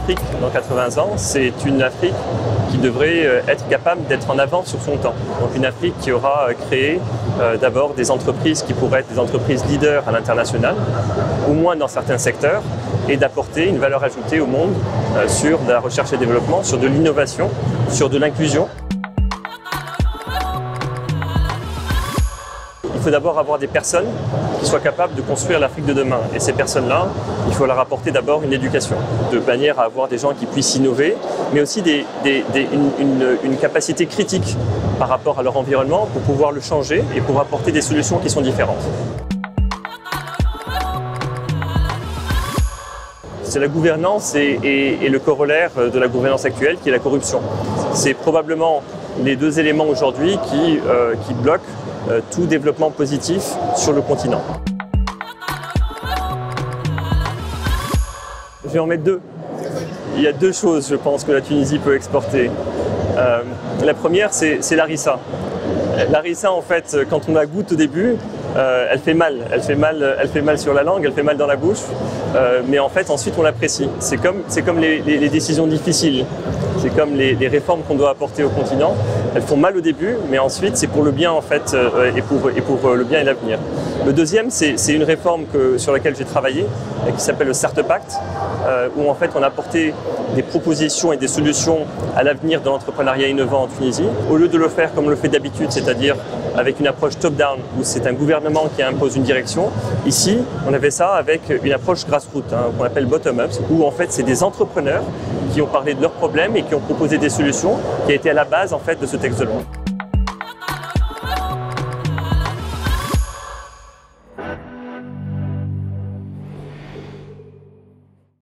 l'Afrique dans 80 ans, c'est une Afrique qui devrait être capable d'être en avance sur son temps. Donc une Afrique qui aura créé d'abord des entreprises qui pourraient être des entreprises leaders à l'international, au moins dans certains secteurs, et d'apporter une valeur ajoutée au monde sur de la recherche et développement, sur de l'innovation, sur de l'inclusion. Il faut d'abord avoir des personnes qui soient capables de construire l'Afrique de demain. Et ces personnes-là, il faut leur apporter d'abord une éducation, de manière à avoir des gens qui puissent innover, mais aussi une capacité critique par rapport à leur environnement pour pouvoir le changer et pour apporter des solutions qui sont différentes. C'est la gouvernance et le corollaire de la gouvernance actuelle qui est la corruption. C'est probablement les deux éléments aujourd'hui qui bloquent tout développement positif sur le continent. Je vais en mettre deux. Il y a deux choses, je pense, que la Tunisie peut exporter. La première, c'est l'harissa. L'harissa, en fait, quand on la goûte au début, elle fait mal. Elle fait mal sur la langue, elle fait mal dans la bouche. Mais en fait, ensuite, on l'apprécie. C'est comme les décisions difficiles. C'est comme les réformes qu'on doit apporter au continent. Elles font mal au début, mais ensuite, c'est pour le bien, en fait, et pour le bien et l'avenir. Le deuxième, c'est une réforme sur laquelle j'ai travaillé, qui s'appelle le Startup Act, où en fait, on a apporté des propositions et des solutions à l'avenir de l'entrepreneuriat innovant en Tunisie. Au lieu de le faire comme on le fait d'habitude, c'est-à-dire avec une approche top-down, où c'est un gouvernement qui impose une direction, ici, on avait ça avec une approche grassroots, qu'on appelle bottom-up, où en fait, c'est des entrepreneurs qui ont parlé de leurs problèmes et qui ont proposé des solutions, qui a été à la base en fait de ce texte de loi.